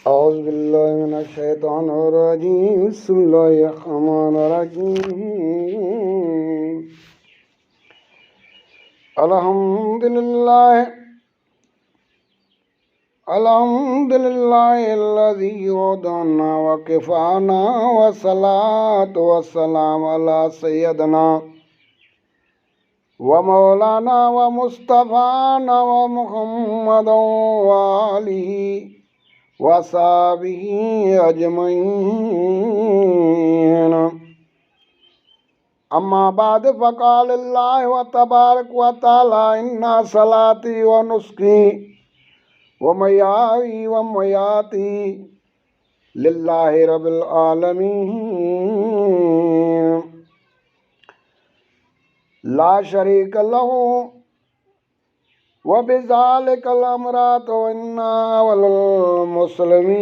أعوذ بالله من الشيطان الرجيم بسم الله الرحمن الرحيم الحمد لله الذي هدانا وكفانا والصلاة والسلام على سيدنا ومولانا ومصطفانا ومحمد وآله وصحبه أجمعين أما بعد فقال الله وتبارك وتعالى إن صلاتي ونسكي ومحياي ومماتي لله رب العالمين لا شريك له وبذلك الأمرات وإنا والمسلمين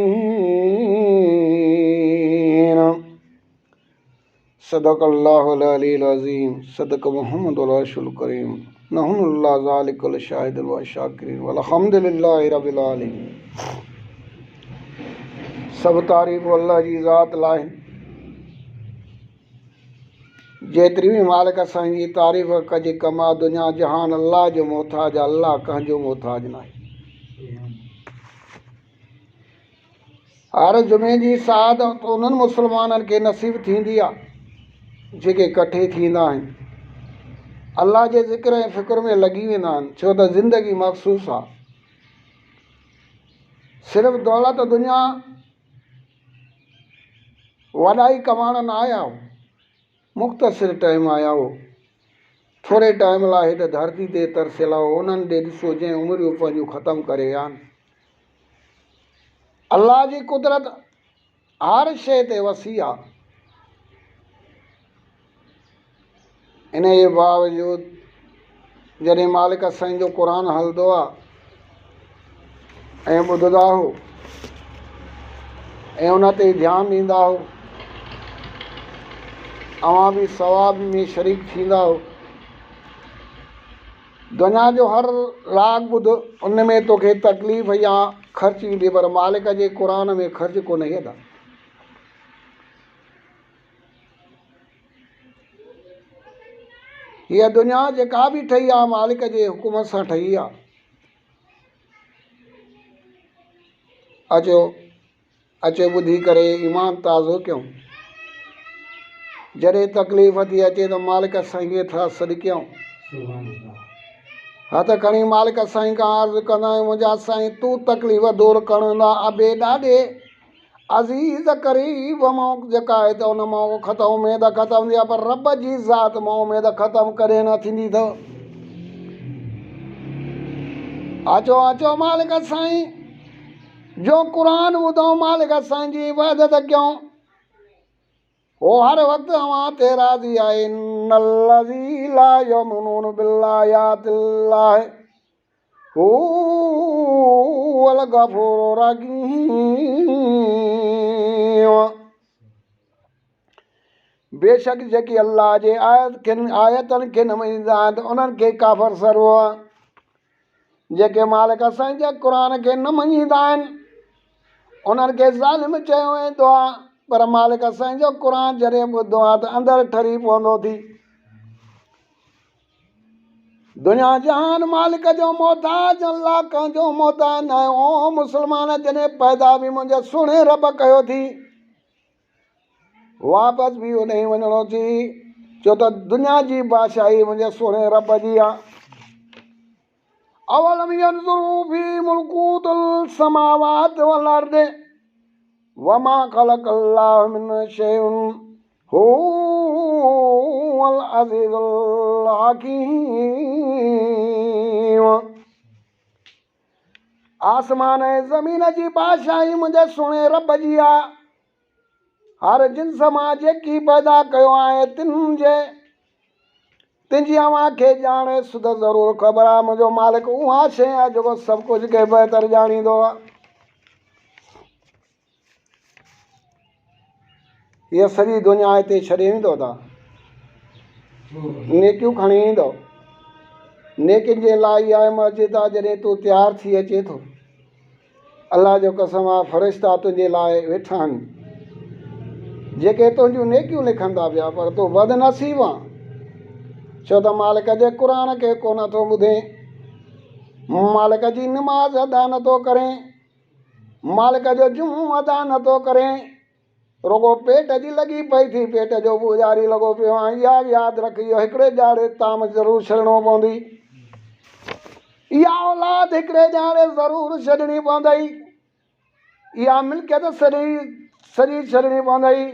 صدق الله العلي العظيم صدق محمد رسول الكريم نحن الله ذلك الشاهد والشاكرين والحمد لله رب العالمين सब तारीफ़ अल्लाह जी ज़ात लाइ जेतिरी बि मालिक साईं जी तारीफ़ कजे कमा दुनिया जहान अल्लाह जो मोहताज अल्लाह कंहिंजो मोहताज न आहे हर जुमे जी सआदत उन्हनि मुस्लमाननि खे नसीब थींदी आहे जेके इकठे थींदा आहिनि अल्लाह जे ज़िक्र ऐं फ़िक्र में लॻी वेंदा आहिनि छो त ज़िंदगी मख़सूस आहे सिर्फ़ु दौलत दुनिया वॾाई कमाइण न आया हो मुख़्तसिर टाइम आया हो थोरे टाइम लाइ हिते धरती ते तरसियल हो उन्हनि ॾे ॾिसो जंहिं उमिरियूं पंहिंजूं ख़तमु करे विया आहिनि अल्लाह जी कुदरत हर शइ ते वसी आहे इन जे बावजूदि जॾहिं मालिक साईं जो क़ुर हलंदो आहे ऐं ॿुधंदा हो ऐं उन ते ध्यानु ॾींदा हो अवां बि सवाब में शरीक थींदा हो दुनिया जो हर राग ॿुध उन में तोखे तकलीफ़ या ख़र्च ईंदी पर मालिक जे क़ुर में ख़र्च कोन ईंदा हीअ दुनिया जेका बि ठही आहे मालिक जे हुकुम सां ठही आहे अचो अचो ॿुधी करे ईमान ताज़ो कयूं जॾहिं तकलीफ़ थी अचे त मालिक साईं खे था सॾु कयूं हथ खणी मालिक साईं खां अर्ज़ु कंदा आहियूं मुंहिंजा साईं तूं तकलीफ़ दूरि करणा अबे ॾाढे अज़ीज़ करीब मां जेका आहे त उन मां ख़तमु उमेद ख़तमु थी आहे पर रब जी ज़ात मां उमेद ख़तमु करे न थींदी अथव अचो अचो मालिक साईं जो क़ुर ॿुधूं मालिक साईं जी इबादत कयूं वो हर वक़्तु अवां ते राज़ी आहे इन्नल्लज़ी ला युमिनून बिल्लायातिल्लाह हुवल गफूरुर रहीम बेशक जेकी अल्लाह जे आयतनि खे न मञींदा आहिनि त उन्हनि खे काफ़र सर्व आहे जेके मालिक साईं जे क़ुर खे न मञींदा आहिनि उन्हनि खे ज़ालिम चयो वेंदो आहे पर मालिक साईं जो क़ुर जॾहिं ॿुधो आहे त अंदरि ठरी पवंदो थी दुनिया जहान मालिक जो मोहताज अल्लाह कंहिंजो मोहताज न आहे ओ मुस्लमान जॾहिं पैदा बि मुंहिंजे सुहिणे रब कयो थी वापसि बि उन ई वञिणो थी छो त दुनिया जी बादशाही मुंहिंजे सुहिणे रब जी आहे अवलम यंज़ुरू फी मुलकूतिल समावाति वल अर्द वमा ख़लक़ल्लाहु मिन शैइन हुवल अज़ीज़ुल हकीम आसमान ऐं ज़मीन जी बादशाही मुंहिंजे सुहिणे रब जी आहे हर जिन्स मां जेकी पैदा कयो आहे तुंहिंजी अव्हां खे ॼाणे सुध ज़रूरु ख़बर आहे मुंहिंजो मालिक उहा शइ आहे जेको सभु कुझु खे बहितर ॼाणींदो आहे हीअ सॼी दुनिया हिते छॾे ईंदो था नेकियूं खणी ईंदो नेकियुनि जे लाइ इहा मस्जिद आहे जॾहिं तूं तयारु थी अचे थो अल्लाह जो कसम आहे फ़रिश्ता तुंहिंजे लाइ वेठा आहिनि जेके तुंहिंजूं नेकियूं लिखंदा पिया, पर तूं बदनसीब आहे छो त मालिक जे क़ुर खे को नथो ॿुधे, मालिक जी निमाज़ अदा नथो करे, मालिक जो जुमो अदा नथो करे, रुगो पेट जी लॻी पई थी, पेट जो पुजारी लॻो पियो आहे। इहा यादि रख, इहो हिकिड़े ॼाणे ताम ज़रूरु छॾिणो पवंदी, इहा औलाद हिकिड़े ॼाणे ज़रूरु छॾिणी पवंदई, इहा मिल्कियत सॼी छॾिणी पवंदई।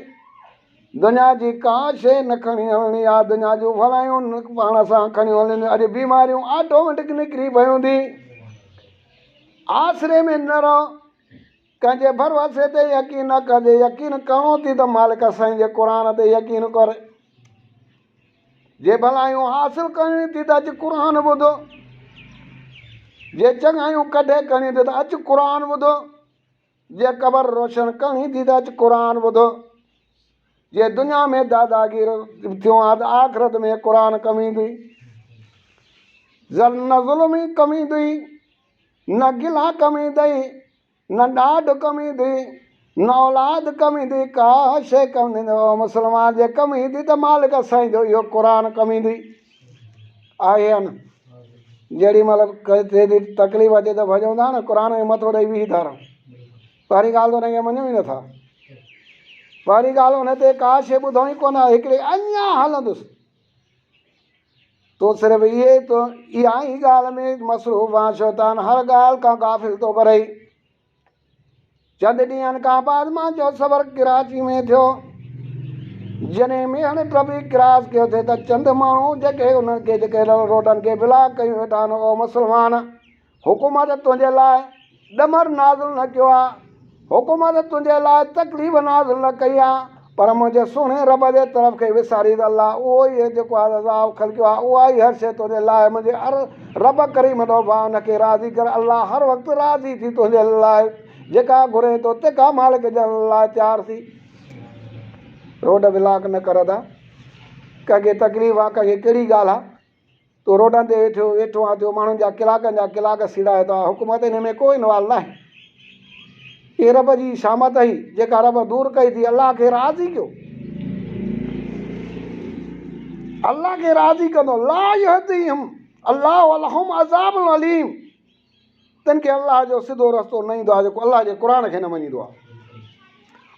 दुनिया जी का शइ न खणी हलणी आहे, दुनिया जूं भलायूं न पाण सां खणी हलणी, अॼु बीमारियूं ऑटोमेटिक निकिरी पयूं थी। आसिरे में न रहो, कंहिंजे भरवसे ते यकीन न कजे, यकीन करिणो थी त मालिक साईं जे क़ुर ते यकीन कर। जे भलायूं हासिल करणी थी त अचु क़ुर ॿुधो, जे चङायूं कढे करणी थी त अचु क़ुर ॿुधो, जे क़बर रोशन करणी थी त अचु क़ुर ॿुधो। जे दुनिया में दादागीर थियो आहे त आख़िरत में क़ुर कमी ईंदी। न ज़ुल्म ई कमी ईंदी, न गिला कमी ईंदई, न ॾाढ कमी ईंदी, न औलाद कमी ईंदी, का शइ कमु ईंदो। मुस्लमान जे कमु ईंदी त मालिक साईं जो इहो क़ुर कमु ईंदी आहे या न। जेॾी महिल केॾी तकलीफ़ अचे त भॼंदा न क़ुर जे मथो ॾेई बीही था रहूं, पहिरीं ॻाल्हि त हुनखे मञूं ई नथा, पहिरीं ॻाल्हि हुन ते का शइ ॿुधूं ई कोन, हिकिड़े अञा हलंदुसि तो सिर्फ़ु इहे तो इहा ई ॻाल्हि में मसरूफ़ आहे, शैतान हर ॻाल्हि खां गाफ़िल थो करे। चंद ॾींहंनि खां बाद मां जो सफ़र कराची में थियो, जॾहिं मेहण टपी क्रॉस कयो थिए त चंद माण्हू जेके उन्हनि खे जेके रोडनि खे ब्लॉक कयूं वेठा आहिनि, ओ मुस्लमान हुकूमत तुंहिंजे लाइ ॾमर नाज़िल न कयो आहे, हुकूमत तुंहिंजे लाइ तकलीफ़ नाज़िल न कई आहे, पर मुंहिंजे सुहिणे रब जे तरफ़ खे विसारी त अलाह उहो ई जेको आहे अज़ाब ख़लकियो आहे, उहा ई हर शइ तुंहिंजे लाइ मुंहिंजे हर रब करीम थो भाउ हुनखे राज़ी कर। अलाह हर वक़्तु राज़ी थी तुंहिंजे लाइ जेका घुरे थो तंहिंखां मालिक जे लाइ तयारु थी। रोड ब्लॉक न कर था, कंहिंखे तकलीफ़ आहे, कंहिंखे कहिड़ी ॻाल्हि आहे, तूं रोडनि ते वेठो आहे, थियो माण्हुनि जा कलाकनि जा कलाक सीड़ाए थो, हुकूमत हिन में कोई इनवाल्व न आहे। इहे रब जी शामत हुई जेका रब दूरि कई थी, अलाह खे राज़ी कयो, अलाह खे राज़ी कंदो। ला यहदीहुम अल्लाह लहुम अज़ाबुल अलीम, तिन खे अलाह जो सिधो रस्तो न ईंदो आहे जेको अलाह जे क़ुर खे न मञींदो आहे।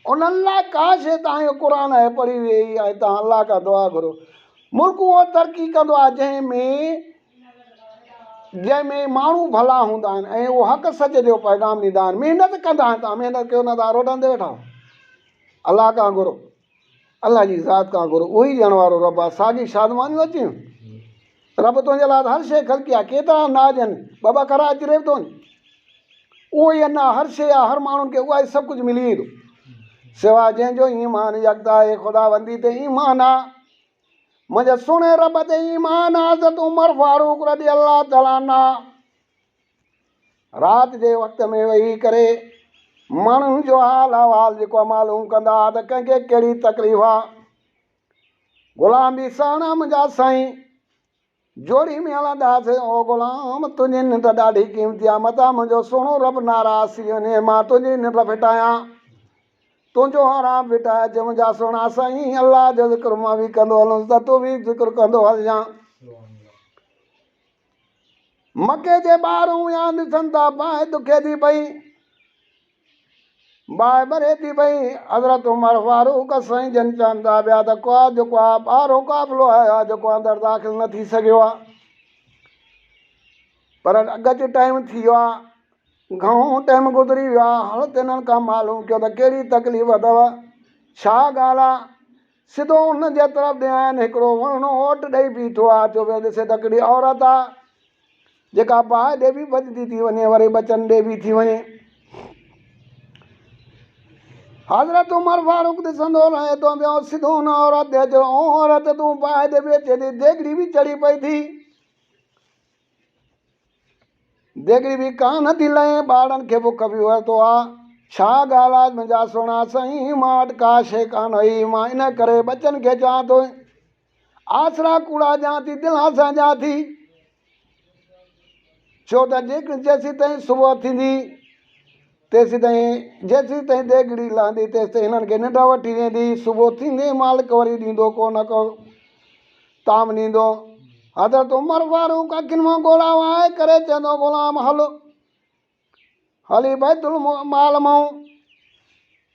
उन्हनि लाइ का शइ तव्हांजो क़ुर आहे पढ़ी वेई आहे, तव्हां अलाह खां दुआ घुरो। मुल्क उहो तरक़ी कंदो आहे जंहिंमें माण्हू भला हूंदा आहिनि ऐं उहो हक़ सच जो पैगाम ॾींदा आहिनि, महिनत कंदा आहिनि। तव्हां महिनत कयो न, तव्हां रोडनि ते वेठा अलाह खां घुरो, अलाह जी ज़ात खां घुरो, उहो ई ॾियण वारो रब आहे। साॻी शादमानियूं अचियूं, रब तुंहिंजे लाइ हर शइ ख़लकी आहे, केतिरा अनाज आहिनि, ॿ करा अची रहे थो, उहो ई अञा हर शइ आहे, हर माण्हुनि खे उहा ई सभु कुझु मिली वेंदो, सिवाय जंहिंजो ईमान यकदा आहे ख़ुदाबंदी ते ईमान आहे, मुंहिंजे सुहिणे रब ते ईमान आहे। हज़रत उमर फारूक रज़ी अलाह ताला अन्हु राति जे वक़्त में वेही करे माण्हुनि जो हाल अहवाल जेको आहे मालूम कंदा त कंहिंखे कहिड़ी तकलीफ़ आहे। ग़ुलाम बि साणा मुंहिंजा साईं जोड़ी में हलंदासीं, ओ ग़ुलाम तुंहिंजी निंड ॾाढी क़ीमती आहे, मथां मुंहिंजो सुहिणो रब नाराज़ थी वञे, मां तुंहिंजी निंड फिटायां, तुंहिंजो हराम फिटाए अचे। मुंहिंजा सुहिणा साईं अलाह जो ज़िक्र मां बि कंदो हलुसि त तूं बि ज़िक्र कंदो हलिजांइ। मके जे ॿाहिरूं या ॾिसनि था बाहि दुखे थी पई, बाहि भरे थी पई, हज़रत उमर फारूक साईं जन चवनि था ॿिया त को जेको आहे ॿाहिरों क़ाफ़िलो आयो आहे जेको अंदरि दाख़िल न थी सघियो आहे, पर अॻु टाइम थी वियो आहे, घणो टाइम गुज़री वियो आहे। हाणे त हिननि खां मालूम कयो त कहिड़ी तकलीफ़ अथव, छा ॻाल्हि आहे। सिधो हुन जे तरफ़ ॾिया आहिनि, हिकिड़ो वणो ओट ॾेई बीठो आहे, चयो पियो ॾिसे त हिकिड़ी औरत आहे जेका बाहि ॾे बि भॼंदी थी वञे, वरी बचन ॾे बि थी वञे। हज़रत उमर फारूक ॾिसंदो रहे थो पियो, सिधो हुन औरत ते चयो, औरत तूं बाहि ॾे बि अचे थी, देगिड़ी बि चढ़ी पई थी, देगिड़ी बि कान थी लहे, ॿारनि खे बुख बि वरितो आहे, छा ॻाल्हि आहे। मुंहिंजा सुहिणा साईं मां वटि का शइ कान हुई, मां इन करे बचनि खे चवां थो, आसरा कूड़ा ॾियां थी, दिलां सां ॾियां थी, छो त जेसिताईं सुबुह थींदी तेसि ताईं जेसि ताईं देगिड़ी लहंदी तेसि ताईं हिननि खे निंड वठी वेंदी। सुबुह थींदे मालिक वरी ॾींदो को न को ताम ॾींदो। हज़रत उमर फारूक अखियुनि मां ॻोढ़ा वहाए करे चवंदो ग़ुलाम हली बैतुल माल मां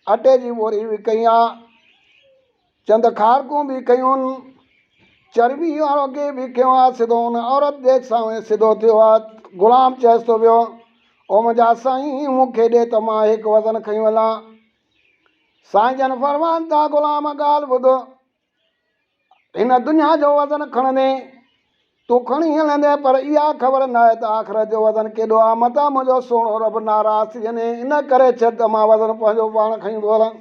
अटे जी बोरी बि कई आहे, चंद खारकूं बि कयूं, चर्बी वारो अॻे बि कयो आहे, सिधो हुन औरत जे साम्हूं सिधो थियो आहे। ग़ुलाम चएसि थो पियो ओ मुंहिंजा साईं मूंखे ॾे त मां हिकु वज़न खयूं हलां। साईं जन फरमाइनि था ग़ुलाम ॻाल्हि ॿुधो, हिन दुनिया जो वज़न खणंदे तूं खणी हलंदे पर इहा ख़बर न आहे त आख़िरत जो वज़न केॾो आहे। मतां मुंहिंजो सुहिणो रब नाराज़ थी वञे, इन करे छॾ त मां वज़न पंहिंजो पाण खणी थो हलां।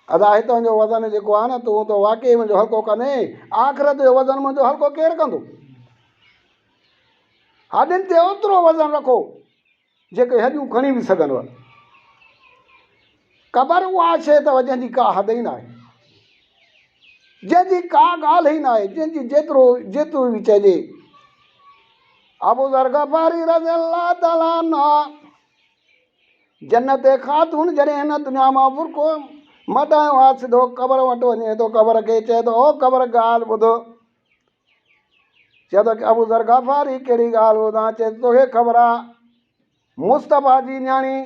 अदा हितां जो वज़न जेको आहे न तूं त वाक़ई मुंहिंजो हल्को कंदे, आख़िरत जो वज़न मुंहिंजो हल्को केरु कंदो। हॾियुनि ते ओतिरो वज़न रखो जेके हॾियूं खणी बि सघनि। क़बर उहा शइ अथव जंहिंजी का हद ई न आहे, जंहिंजी का ॻाल्हि ई न आहे, जंहिंजी जेतिरो बि चइजे। अबू ज़र ग़फ़ारी रज़ी अल्लाह ताला अन्हु जन्नत ख़ातून जॾहिं हिन दुनिया मां बुरको मटायो आहे, सिधो क़बर वटि वञे थो, क़बर खे चए थो ओ क़बर ॻाल्हि ॿुधो। चए थो की अबू ज़र ग़फ़ारी कहिड़ी ॻाल्हि ॿुधां। चए तोखे ख़बर आहे मुस्तफ़ा जी न्याणी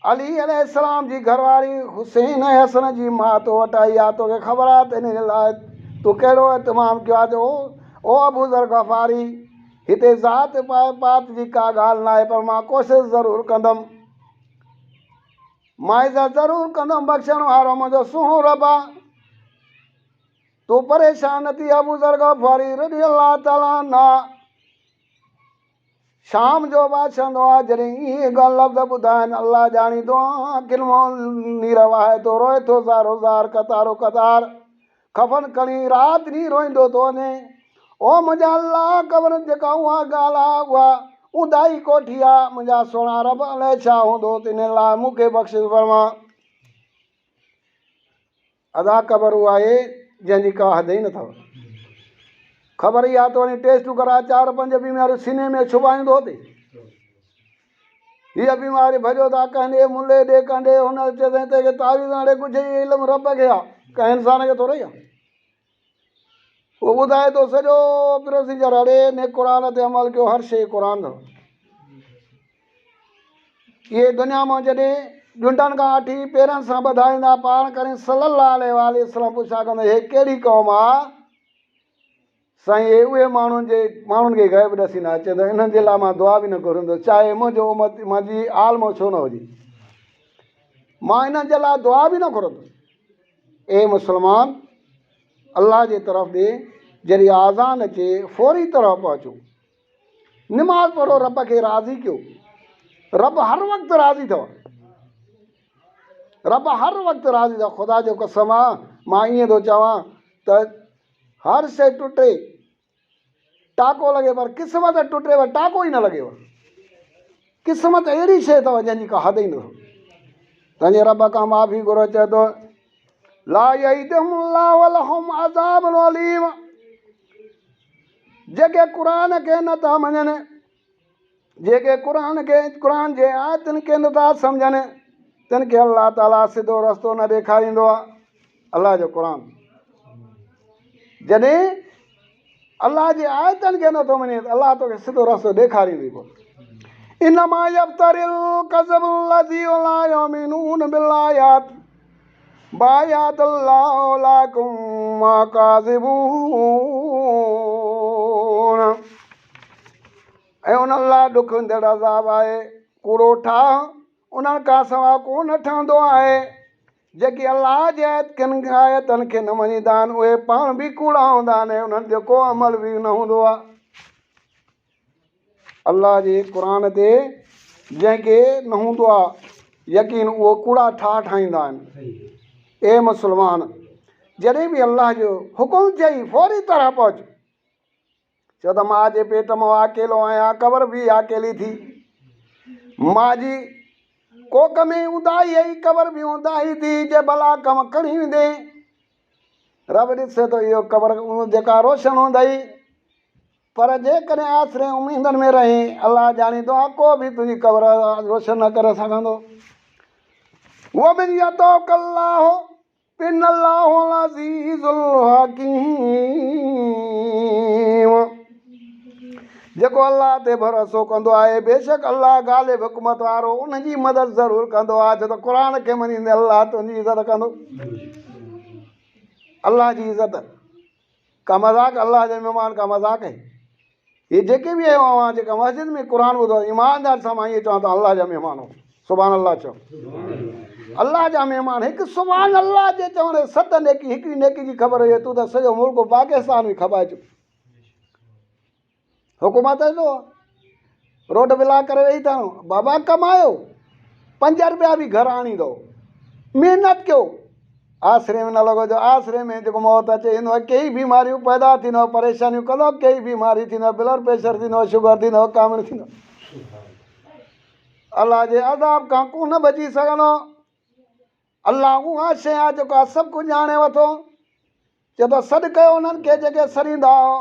अली अलैहिस्सलाम जी घरवारी हुसैन ऐं हसन जी मां तो वटि आई आहे, तोखे ख़बर आहे त इन लाइ तूं कहिड़ो इतमामु कयो आहे। ओ अबू ज़र ग़फ़ारी हिते ज़ात पात जी का ॻाल्हि न आहे, पर मां कोशिशि ज़रूरु कंदुमि, मां इज़त ज़रूरु कंदुमि, बख़्शण वारो मुंहिंजो सुहिणो रब आहे, तूं परेशान न थी। अबू ज़र ग़फ़ारी रज़ी अल्लाह ताला अन्हु शाम जो बादशाह आहे, जॾहिं इहे ॻाल्हि लफ़्ज़ ॿुधाइनि अल्लाह ॼाणींदो आहे, अखियुनि मां नीर वहाए थो, रोए थो ज़ारो ज़ार कतारो कतार, खफ़न खणी राति ॾींहुं रोईंदो थो वञे। ओ मुंहिंजा अल्लाह क़बर जेका उहा ॻाल्हि आहे उहा उदाई कोठी आहे, मुंहिंजा सोना रब अलाए छा हूंदो, इन लाइ मूंखे बख़्शिश फरमा। अदा क़बर उहा आहे जंहिंजी का हद ई न अथव। ख़बर ई आहे त वञी टेस्टूं करा 4-5 बीमारियूं सीने में छुपाईंदो अथई। हीअ बीमारी भॼो था कंहिं मुले ॾे कंडे हुन चए ते तावीज़ हाणे कुझु इल्मु रब खे आहे, कंहिं इंसान खे थोरे आहे। उहो ॿुधाए थो सॼो प्रोसीजर हड़े ने क़ुर ते अमल कयो, हर शइ क़ुर अथव। इहे दुनिया मां जॾहिं ॾुंडनि खां वठी पेरनि सां ॿधाईंदा पाण करे सल्लल्लाहु अलैहि वसल्लम पुछा कंदा हे कहिड़ी क़ौम आहे। साईं हे उहे माण्हुनि खे ग़ैब ॾसींदा, चवंदा इन्हनि जे लाइ मां दुआ बि न घुरंदो, चाहे मुंहिंजो उमत मुंहिंजी आलमो छो न हुजे, मां इन्हनि जे लाइ दुआ बि न घुरंदो। ए मुस्लमान, अल्लाह जे तरफ़ ॾे जॾहिं आज़ान अचे फौरी तरफ़ पहुचो, निमाज़ पढ़ो, रब खे राज़ी कयो। रब हर वक़्तु राज़ी अथव, रब हर वक़्तु राज़ी अथव। ख़ुदा जो कसम आहे, मां ईअं थो चवां त हर शइ टुटे, टाको लॻे पर क़िस्मत टुटे पर टाको ई न लॻेव। क़िस्मत अहिड़ी शइ अथव जंहिंजी का हद ई न अथव। पंहिंजे रब खां माफ़ी घुरो, चए थो ला यहिदहुमुल्लाहु वलहुम अज़ाबुन अलीम। जेके क़ुर खे नथा मञनि, जेके क़ुर जे आयतुनि खे नथा सम्झनि, तिन खे अल्लाह ताला सिधो रस्तो न ॾेखारींदो आहे। अल्लाह जो क़ुर जॾहिं अल्लाह जे आयतुनि खे नथो मञे त अल्लाह तोखे सिधो रस्तो ॾेखारींदी कोन। इन्नमा यफ्तरिल कज़्बु लज़ीना ला युमिनून बिल्लायात बायातल्लाहु लाकुम काज़िबून। ऐं उन अल्लाह ॾुख ईंदड़ अज़ाब आहे, कूड़ो ठाह उन्हनि खां सवाइ कोन ठहंदो आहे। जेके अल्लाह जे आयतुनि खे न मञींदा आहिनि उहे पाण बि कूड़ा हूंदा आहिनि, उन्हनि जो को अमल बि न हूंदो आहे। अल्लाह जे क़ुर ते जंहिंखे न हूंदो आहे यकीन, उहो कूड़ा ठाहींदा आहिनि। ए मुस्लमान, जॾहिं बि अल्लाह जो हुकुम चई फौरी तरह पहुच। छो त मां जे पेट मां अकेलो आहियां, क़बर बि अकेली थी, मां जी कोक में उदाई आई, क़बर बि उदाई थी, जे भला कम खणी वेंदे रब ॾिसे थो इहो क़बर जेका रोशन हूंदई पर जेकॾहिं आसरे उमीदनि में रहीं अलाह ॼाणींदो आहे को बि तुंहिंजी क़बर रोशन न करे सघंदो। वो बिन यतौकल्लाहु इन्नल्लाहुल अज़ीज़ुल हकीम। जेको अलाह ते भरोसो कंदो आहे बेशक अलाह ग़ालिब हुकूमत वारो उनजी मदद ज़रूरु कंदो आहे। छो त क़ुर खे मञींदे अलाह तुंहिंजी इज़त कंदो। अलाह जी इज़त का मज़ाक, अलाह जे महिमान का मज़ाक है। ये जेके बि आहियो जेका मस्जिद में क़ुर ॿुधो ईमानदार सां मां इहे चवां थो अलाह जा महिमान हो। सुभान अलाह चओ, अलाह जा महिमान। हिकु सुभान अलाह जे चवण 7 नेकी, हिकिड़ी नेकी जी ख़बर हुजे तूं त सॼो मुल्क पाकिस्तान बि खपाए चुक। हुकूमत जो रोड बिला करे वेही था बाबा, कमायो 5 रुपया बि घर आणींदो, महिनत कयो, आसरे में न लॻो। जो आसरे में जेको मौत अचे ईंदो आहे, कई बीमारियूं पैदा थींदो, परेशानियूं कंदो, कई बीमारी थींदो, ब्लड प्रेशर थींदो, शुगर थींदो, कामिड़ थींदो। अलाह जे अज़ाब खां को न बची सघंदो। अलाह उहा शइ आहे जेको आहे सभु कुझु ॼाणे वठो। चए थो सॾु कयो उन्हनि खे जेके सरींदा हो,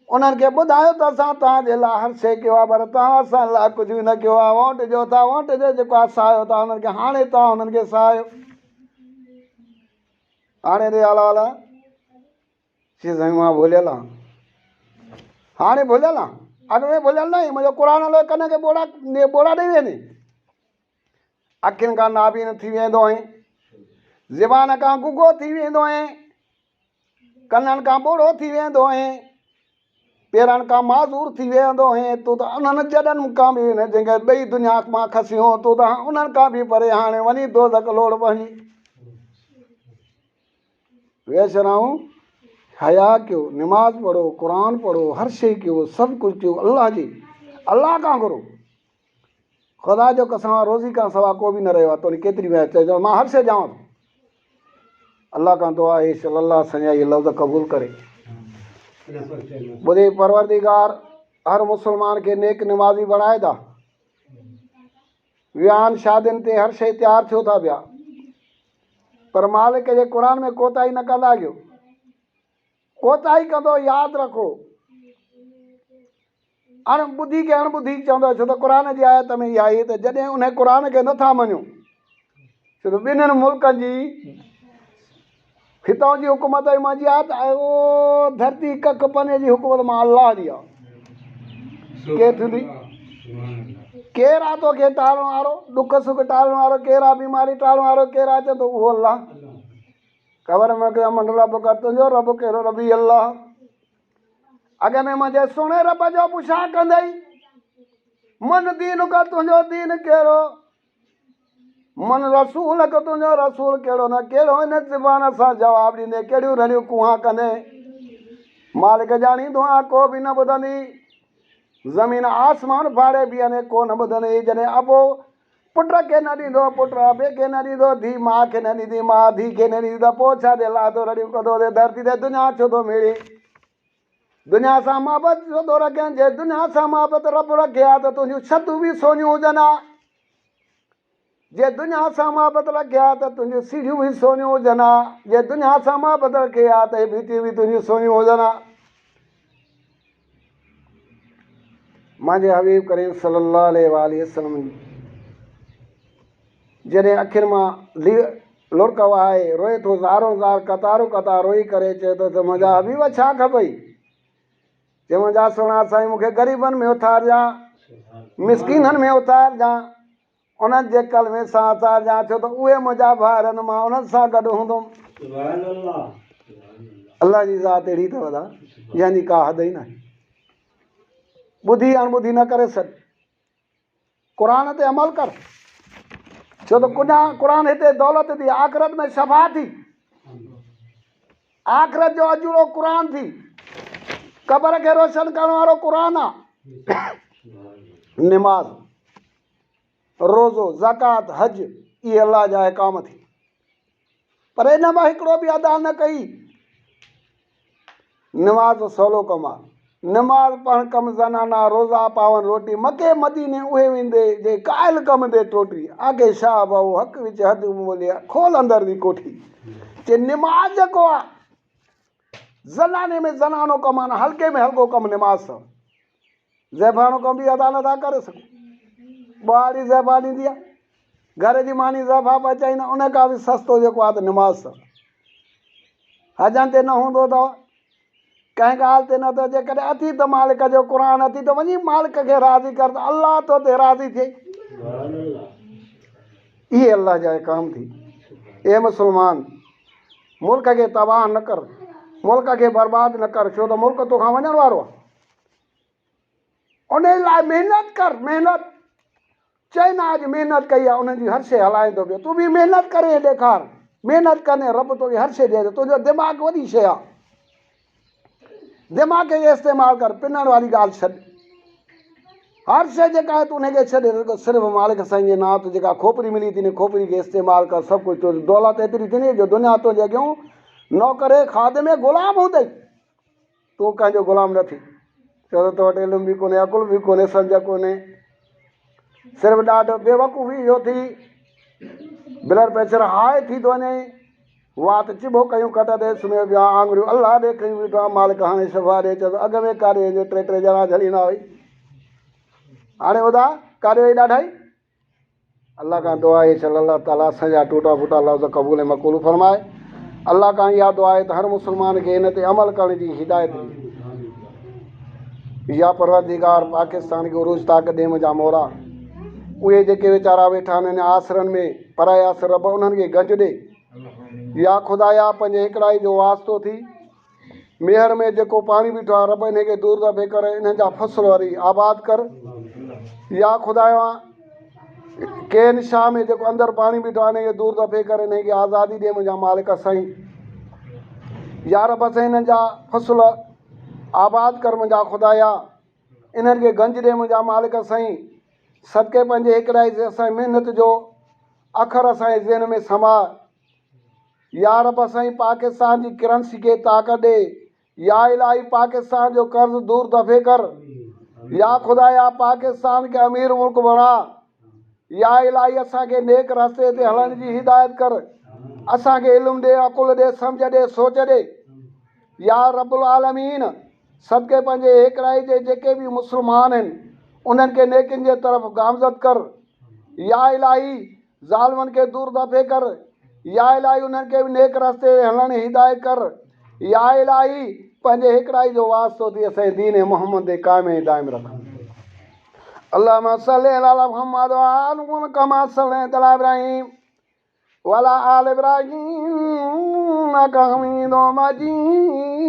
उन्हनि खे ॿुधायो त असां तव्हांजे लाइ हर शइ कयो आहे, पर तव्हां असां लाइ कुझु बि न कयो आहे। वोट ॾियो था, वोट जो जेको आहे सहायो था हुननि खे, हाणे तव्हां हुननि खे सहायो। हाणे रे अला चई साईं मां भुलियल आहियां, हाणे भुलियल आहियां, अॻ में भुलियल न आहीं। मुंहिंजो क़ुर हलो कन खे ॿोड़ा ॾेई वेंदी, अखियुनि खां नाबीन थी वेंदो आहीं, ज़बान खां गुगो थी वेंदो आहीं, कननि खां ॿोड़ो थी वेंदो आहीं, पेरनि खां माज़ूर थी वेंदो आहीं। तूं त उन्हनि जॾनि खां बि जेके ॿई दुनिया मां खसियो, तूं त उन्हनि खां बि परे हाणे वञी दोज़ख लोड़ वञी। वेसराऊं हया कयो, निमाज़ पढ़ो, क़ुर पढ़ो, हर शइ कयो, सभु कुझु कयो अलाह जी, अलाह खां घुरो। ख़ुदा जो कसम रोज़ी खां सवा को बि न रहियो आहे। तुंहिंजी केतिरी महनत चए मां हर शइ ॼावां थो। अलाह खां दुआ आहे सल्लल्लाहु सॼा इहे लफ़्ज़ क़बूल करे। ॿुधे परवरदिगार हर मुस्लमान खे नेक निमाज़ी बणाए था। विहान शादियुनि ते हर शइ तयारु थियो था पिया, पर मालिक जे क़ुर में कोताही न कंदा कयो। कोताही कंदो यादि रखो, अणॿुधी खे अणॿुधी चवंदो। छो त क़ुर जी आयत में इहा आहे त जॾहिं उन क़ुर खे नथा मञो, छो त ॿिन्हिनि मुल्कनि जी हितां जी हुकूमत मुंहिंजी आयत आहे, उहो धरती कख पने जी हुकूमत मां अलाह जी आहे। केरु थींदी, केरु आहे तोखे टालण वारो, दुख सुख टालण वारो, केरु आहे बीमारी टालण वारो, केरु आहे चवंदो उहो अलाह। ख़बर में मन रब का तुंहिंजो रब कहिड़ो, रबी अलाह। अॻ में मुंहिंजे सुहिणे रब जो पुछा कंदई, मन दीन का तुंहिंजो दीन कहिड़ो, मन रसूल का तुंहिंजो रसूल कहिड़ो न कहिड़ो। इन ज़बान सां जवाबु ॾींदे कहिड़ियूं रड़ियूं कुहा कंदे। मालिक ॼाणींदो आहे को बि न ॿुधंदी, ज़मीन आसमान फाड़े बीहंदे को न ॿुधंदी। जॾहिं अबो पुट खे न ॾींदो, पुट अबे खे न ॾींदो, धीउ माउ खे न ॾींदी, माउ धीउ खे न ॾींदी, त पोइ छा जे लाइ थो रड़ियूं कंदो धरती ते दुनिया छो थो मिली, दुनिया सां मोहबत छो थो रखें। जे दुनिया सां मोहबत रब रखे हा त तुंहिंजियूं छतूं बि सोनियूं हुजनि हा। जे दुनिया सां मोहबत रखे हा त तुंहिंजियूं सीढ़ियूं बि सोनियूं हुजनि हा। जे दुनिया सां मोहबत रखे हा त भितियूं बि तुंहिंजियूं सोनियूं हुजनि हा। मुंहिंजे हबीब करीम सल्लल्लाहु अलैहि वसल्लम जॾहिं अखियुनि मां लुड़क वहाए रोए थो, ज़ारो ज़ार कतारो कतार रोई करे चए थो त मुंहिंजा हबीब छा खपई। चए मुंहिंजा सुहिणा साईं मूंखे ग़रीबनि में उथारजां, मिसकीननि में उथारजां, उन्हनि जे कलमे सां उथारजां, छो त उहे मुंहिंजा भाउर आहिनि, मां उन्हनि सां गॾु हूंदुमि। अलाह जी ज़ात अहिड़ी अथव दा जंहिंजी का हद ई न आहे। ॿुधी अणॿुधी न करे सघ, क़ुर ते अमल कर। छो त क़ुर हिते दौलत थी, आख़िरत में शफ़ा थी, आख़िरत जो अजूरो क़ुर थी, क़बर खे रोशन करण वारो क़ुर आहे। निमाज़, रोज़ो, ज़कात, हज इहे अलाह जा अहकाम थी, पर इन मां हिकिड़ो बि अदा न कई। निमाज़ सवलो कमु आहे, निमाज़ पढ़णु कमु ज़नाना, रोज़ा पावन, रोटी मके मदीने उहे वेंदे जे कायल कमु दे टोटी, आगे शाह भाऊ हक़ विच हद बोलिया खोल अंदर दी कोठी। चे निमाज़ जेको आहे ज़नाने में ज़नानो कमु आहिनि, हल्के में हल्को कमु निमाज़ सां। ज़ैफ़ानो कमु बि अदा नथा करे सघूं, ॿाहिरि ज़ैफ़ा ॾींदी आहे, घर जी मानी ज़ैफ़ा पचाईंदा, उन खां बि सस्तो जेको आहे त निमाज़ सां। हजनि ते न हूंदो अथव, कंहिं ॻाल्हि ते न, त जेकॾहिं अथी त मालिक जो क़ुर अथी त वञी मालिक खे राज़ी कर, त अलाह तो ते राज़ी थिए। इहे अलाह जा अहकाम थी। ए मुस्लमान, मुल्क खे तबाह न कर, मुल्क खे बर्बाद न कर, छो त मुल्क तोखां वञण वारो आहे। उन लाइ महिनत कर, महिनत चई न अॼु महिनत कई आहे, उन्हनि जी हर शइ हलाईंदो पियो, तूं बि महिनत करे ॾेखार। महिनत कने रब तोखे हर शइ ॾिए थो। तुंहिंजो दिमाग़ वॾी शइ आहे, दिमाग़ खे इस्तेमालु कर, पिनण वारी ॻाल्हि छॾ। हर शइ जेका आहे तूं उनखे छॾे, सिर्फ़ु मालिक साईं जे नाम ते जेका खोपड़ी मिली थी, खोपड़ी खे इस्तेमालु कर, सभु कुझु तुंहिंजी दौलत एतिरी थींदी जो दुनिया तुंहिंजे अॻियां नौकर खादिम ग़ुलाम हूंदई, तूं कंहिंजो ग़ुलाम न थी। छो त तो वटि इल्मु बि कोन्हे, अकुल बि कोन्हे, सम्झ कोन्हे, सिर्फ़ु ॾाढो बेवकूफ़ी इहो थी, ब्लड प्रेशर हाई थी थो वञे, वात चिबो कयूं कट ते सुम्हियो पियो आहे, आङुरियूं अलाह ॾे कयूं बीठो आहे, मालिक हाणे शफ़ा ॾे। चओ अॻ में काॾे जो टे टे ॼणा झलींदा हुई, हाणे ॿुधा काॾे वई ॾाढाई। अलाह खां दुआ आहे, चल अलाह ताला असांजा टूटा फूटा लफ़्ज़ क़बूल मक़बूल फरमाए। अलाह खां इहा दुआ आहे त हर मुस्लमान खे इन ते अमल करण जी हिदायत ॾे। या परवरदिगार पाकिस्तान खे उरूज ताक़त ॾे मुंहिंजा मोरा, उहे जेके वीचारा वेठा आहिनि आसरनि में पराए आसर, रब उन्हनि खे गंज ॾे। या ख़ुदाया पंहिंजे हिकिड़ाई जो वास्तो थी, मेहर में जेको पाणी बीठो आहे, रब इन खे दूर दफ़े कर, इन्हनि जा फसल वरी आबाद कर। या ख़ुदाया केन शाह में जेको अंदरि पाणी बीठो आहे, इनखे दूर दफ़े कर, इन खे आज़ादी ॾे मुंहिंजा मालिक साईं। या रब साईं इन्हनि जा फसल आबाद कर मुंहिंजा ख़ुदाया, इन्हनि खे गंज ॾे मुंहिंजा मालिक साईं। सदके पंहिंजे हिकिड़ाई से असांजी महिनत जो अखर असांजे ज़हन में समा। या रब साईं पाकिस्तान जी करंसी खे ताक़त ॾे। या इलाही पाकिस्तान जो कर्ज़ दूर दफ़े कर। या ख़ुदाया पाकिस्तान खे अमीर मुल्क बणा। या इलाही असांखे नेक रस्ते ते हलण जी हिदायत कर, असांखे इल्मु ॾे, अकुल ॾे, सम्झ ॾे, सोच ॾे। या रब्बुल आलमीन, सदके पंहिंजे हिकिड़ाई जे जेके बि मुस्लमान आहिनि उन्हनि खे नेकिन जे तरफ़ गामज़द कर। या इलाही ज़ालिमनि खे दूर दफ़े कर। या इलाही उन्हनि खे बि नेक रस्ते हलण जी हिदायत कर। या इलाही पंहिंजे हिकिड़ाई जो वास्तो थी असांजे दीन मोहम्मद ते क़ाइम ऐं दाइम रख। अल्लाहुम्मा सल्ली अला मुहम्मद व आल मुहम्मद कमा सल्लैता अला इब्राहीम व अला आलि इब्राहीम इन्नका हमीदुम मजीद।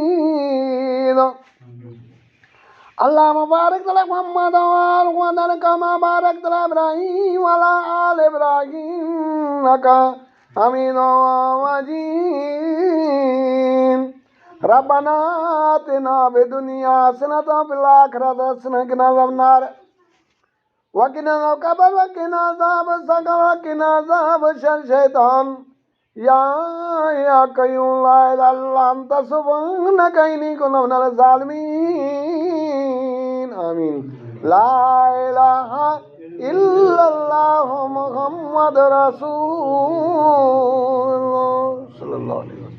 अल्लाहुम्मा बारिक अला मुहम्मद व आल मुहम्मद कमा बारकता अला इब्राहीम व अला आलि इब्राहीम इन्नका हमीदुम मजीद। रब्बना आतिना फिद दुनिया हसनतन व फिल आखिरति हसनतन व क़िना अज़ाबन्नार वक़िना अज़ाबल वक़िना अज़ाब सक़र वक़िना अज़ाब शैतान। या कयूम ला इलाहा इल्ला अंत सुब्हानक इन्नी कुन्तु मिनल ज़ालिमीन। आमीन। ला इलाहा इल्लल्लाह मुहम्मद रसूलुल्लाह सल्लल्लाहु अलैहि वसल्लम।